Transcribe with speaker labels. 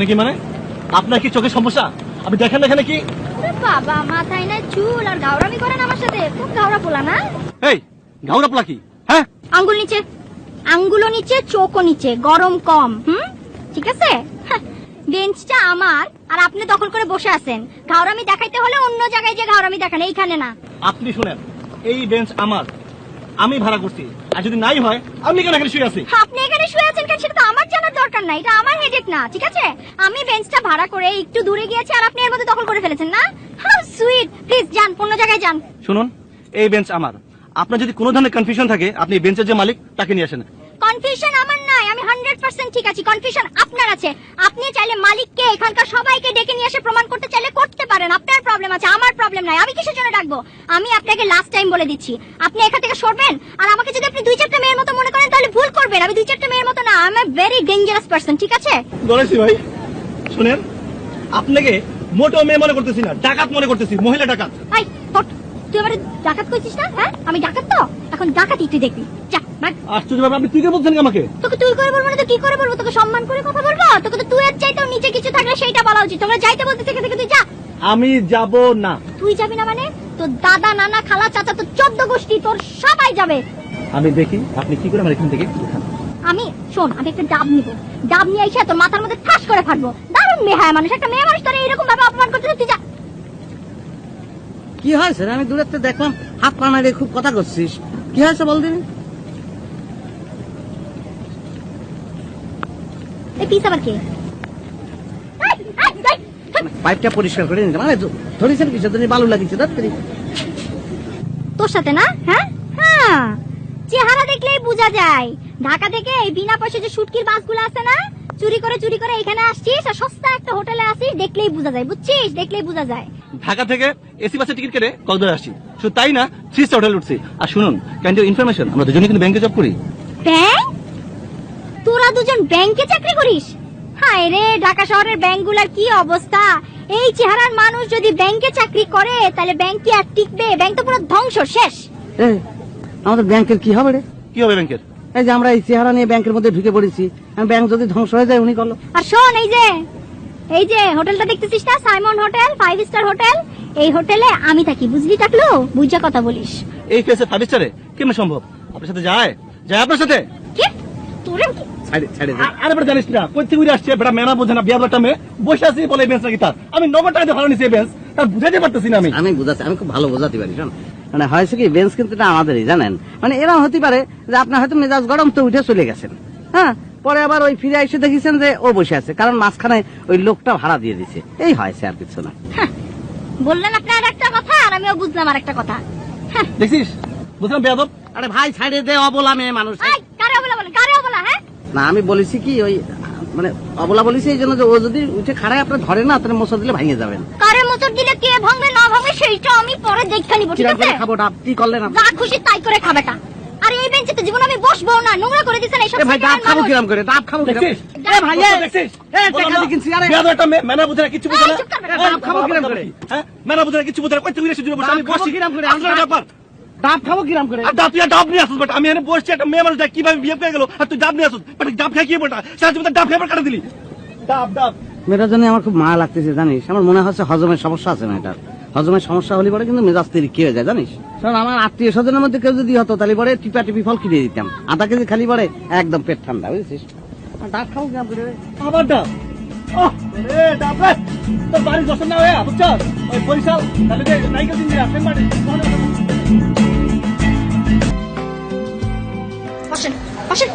Speaker 1: এখানে কি মানে আপনার কি চোখের সমস্যা? আপনি দেখেন না এখানে কি?
Speaker 2: বাবা মাথায় না চুল আর গাওরামি করেন আমার সাথে, খুব গাওরা পোলা না?
Speaker 1: এই গাউরা পোলা কি? হ্যাঁ,
Speaker 2: আঙ্গুল নিচে, আঙ্গুলও নিচে, চোখও নিচে, গরম কম। ঠিক আছে। বেঞ্চটা আমার আর আপনি দখল করে বসে আছেন। গাওরামি দেখাইতে হলে অন্য জায়গায় যে গাওরামি দেখান, এইখানে না।
Speaker 1: আপনি শুনেন, এই বেঞ্চ আমার, আমি ভাড়া করছি। আর যদি নাই হয় আমি কেন এখানে শুয়ে আছি?
Speaker 2: আপনি এখানে শুয়ে আছেন কেন সেটা তো আমার জানার দরকার নাই, এটা আমার হেডেক না। ঠিক আছে, আমি বেঞ্চটা ভাড়া করে একটু দূরে গিয়েছি আর আপনি এর মধ্যে দখল করে ফেলেছেন না। How sweet. প্লিজ যান, অন্য জায়গায় যান।
Speaker 1: শুনুন, এই বেঞ্চ আমার। আপনার যদি কোনো ধরনের কনফিউশন থাকে, আপনি বেঞ্চের যে মালিক তাকে নিয়ে আসেন।
Speaker 2: কনফিউশন আমার নাই, আমি 100% ঠিক আছি। কনফিউশন আপনার আছে। আপনি চাইলে মালিককে, এখানকার সবাইকে ডেকে নিয়ে এসে প্রমাণ করতে চাইলে করতে পারেন। আপনার প্রবলেম আছে, আমার প্রবলেম নাই। আমি কিসের জন্য ডাকবো? আমি আপনাকে লাস্ট টাইম বলে দিচ্ছি, আপনি এখান থেকে সরবেন। আর আমাকে যদি আপনি 2-4টা মেয়ের মতো মনে করেন তাহলে ভুল করবেন। আমি 2-4টা মেয়ের মতো না, I M a very dangerous person. ঠিক আছে?
Speaker 1: বলেছি ভাই, শুনেন, আপনাকে মোটেও মেয়ে মনে করতেছি না, ডাকাত মনে করতেছি, মহিলা ডাকাত।
Speaker 2: এই হট, তুই আমারে ডাকাত কইছিস না? হ্যাঁ, আমি ডাকাত তো। এখন ডাকাতই তুই দেখবি। যা ভাগ।
Speaker 1: আশ্চর্য ব্যাপার, আপনি তুই কে বলছেন আমাকে?
Speaker 2: তোকে তুই করে বলবো না তো কি করে বলবো? তোকে সম্মান করে কথা বলবো? তোকে তো তুই এর চাইতেও নিচে কিছু থাকলে সেইটা বলা উচিত। তোমরা যাইতে বলতে থেকে থেকে তুই যা।
Speaker 1: আমি যাব না।
Speaker 2: তুই যাবি না মানে? তোর দাদা, নানা, খালা, চাচা, তোর 14 গোষ্ঠী, তোর সবাই যাবে।
Speaker 1: আমি দেখি আপনি কি করে আমার এখান থেকে উঠান।
Speaker 2: আমি শোন, আমি একটা ডাব নিব। ডাব নিয়ে এসে তোর মাথার মধ্যে ঠাস করে ফাটবো। দারুণ মেয়ে মানুষ, একটা মেয়ে মানুষ তোর এরকম ভাবে অপমান করতে, তুই যা।
Speaker 3: কি হয়েছে? আমি দূরের থেকে দেখলাম হাত পা নাড়িয়ে খুব কথা করছিস। কি হয়েছে বল দিন।
Speaker 2: এই পিস আবার কে?
Speaker 3: পাইপটা পরিষ্কার করে নিতে মানে ধরেছেন কিছু তুমি বালু লাগিয়েছে ধরতে।
Speaker 2: তোর সাথে না? হ্যাঁ হ্যাঁ, চেহারা দেখলেই বোঝা যায়। ঢাকা থেকে এই বিনা পয়সা যে শুটকির বাসগুলো আছে না, চুরি করে এখানে আসছিস আর সস্তা একটা হোটেলে আসিস, দেখলেই বোঝা যায়। বুঝছিস? দেখলেই বোঝা যায়।
Speaker 1: ঢাকা থেকে এসি বাসে টিকিট কেটে কক্সবাজার আসছি। শুধু তাই না, 3 হোটেল উঠছি। আর শুনুন, ক্যান ইউ ইনফরমেশন, আমরা দুজনে কিন্তু ব্যাংকে জব করি।
Speaker 2: ব্যাংক? তোরা দুজন ব্যাংকে চাকরি করিস? হায় রে, ঢাকা শহরের ব্যাংকগুলোর কি অবস্থা! এই চেহারার মানুষ যদি ব্যাংকে চাকরি করে তাহলে ব্যাংক কি আর টিকবে? ব্যাংক তো পুরো ধ্বংস, শেষ।
Speaker 3: আমাদের ব্যাংকের কি হবে রে?
Speaker 1: কি হবে ব্যাংকের?
Speaker 3: এই যে আমরা এই চেহারা নিয়ে ব্যাংকের মধ্যে ঢুকে পড়েছি, ব্যাংক যদি ধ্বংস হয়ে যায় উনি করলো।
Speaker 2: আর শোন, এই যে হোটেলটা দেখতেছিস না, সাইমন হোটেল, 5 স্টার হোটেল, এই হোটেলে আমি থাকি, বুঝলি? টাকলু, বুঝা কথা বলিস।
Speaker 1: এই ফেসে 5 স্টারে কেমন সম্ভব? আপনার সাথে যায় আপনার সাথে?
Speaker 2: কি তোরে কি
Speaker 3: ছাড়ে
Speaker 1: আরে বেটা, জানিস না কই থেকে আসছে বেটা, মেনা বোঝে না, বিয়ার একটা মেয়ে বসে আছি বলে বেঞ্চ নাকি তার। আমি 90 টাকা দিয়ে ভাড়া নিছি বেঞ্চ, তার বুঝাতে পারতেছি না। আমি
Speaker 3: বুঝাচ্ছি, আমি খুব ভালো বোঝাতে পারি। শোন, মানে হয়েছে কি, বেঞ্চ কিন্তু এটা আমাদেরই, জানেন। মানে এরকম হতে পারে যে আপনার হয়তো মেজাজ গরম তো উঠে চলে গেছেন, হ্যাঁ, পরে আবার ওই ফিরে এসে দেখেছেন যে ও বসে আছে, কারণ মাঝখানে ওই লোকটা ভাড়া দিয়ে দিছে। এই হয়েছে, আর কিছু না।
Speaker 2: বললেন আপনি আর একটা কথা আর আমিও বুঝলাম আর একটা কথা।
Speaker 1: দেখছিস, বুঝলাম বেয়াদব।
Speaker 3: আরে ভাই ছাড়ে দে, অবলা মেয়ে মানুষ।
Speaker 2: কারে অবলা বলেন? কারে অবলা? হ্যাঁ,
Speaker 3: না, আমি বলেছি কি, ওই মানে অবলা বলেছি এই জন্য যে ও যদি উঠে খাড়ায় আপনার ধরে না, তাহলে মোচড় দিলে ভেঙে যাবেন।
Speaker 2: কারে মোচড় দিলে কে ভাঙবে না ভাঙবে সেইটা আমি পরে দেখে নিব। ঠিক আছে?
Speaker 3: খাবো ডাব, কি করলেন আপনি?
Speaker 2: যা খুশি তাই করে খাবেটা। আর এই বেঞ্চে তো জীবন আমি বসবো না, নোংরা করে দিছেন এইসব।
Speaker 3: ভাই ডাব খাবো কিরাম করে? ডাব খাবো কিরাম?
Speaker 1: দেখছিস?
Speaker 3: ভাই
Speaker 1: দেখছিস?
Speaker 3: টাকা দিয়ে কিনছি। আরে
Speaker 1: বিয়াদব একটা মেয়ে, মেনা বোঝে না, কিছু বোঝে না।
Speaker 3: ডাব খাবো কিরাম করে?
Speaker 1: হ্যাঁ, মেনা বোঝে না, কিছু বোঝে না, কই থেকে এসে জুড়ে বসে আমি বসছি
Speaker 3: কিরাম করে?
Speaker 1: আপনার ব্যাপার।
Speaker 3: ডাব খাবো কিরাম করে?
Speaker 1: আর তুই ডাব নিয়ে আসছিস বেটা, আমি এখানে বসছি, একটা মেয়ে মানুষ কিভাবে বিয়ে পেয়ে গেল, আর তুই ডাব নিয়ে আসছিস বেটা। ডাব খেয়ে কি বেটা, সারা জীবন ডাব খেয়ে কাটা দিলি। ডাব
Speaker 3: মেয়েটার জন্য আমার খুব মায়া লাগতেছে, জানিস। আমার মনে হচ্ছে হজমের সমস্যা আছে মেয়েটার। হজমের সমস্যা হলে পরে কিন্তু মেজাজ তেরি কি হয়ে যায়, জানিস। কারণ আমার আত্মীয় স্বজনের মধ্যে কেউ যদি হতো তাহলে পরে টিপি ফল কিনে দিতাম, আধা কেজি খালি পরে একদম পেট ঠান্ডা, বুঝেছিস। ডাব খাবো কিরাম করে?
Speaker 1: আবার ডাব? রে ডাব রে, তোর বাড়ি দর্শন না হয়ে বুঝছস, ওই বরিশাল তাহলে যে নাইকেল দিন দিয়া সেম বাড়ি।
Speaker 2: বসেন বসেন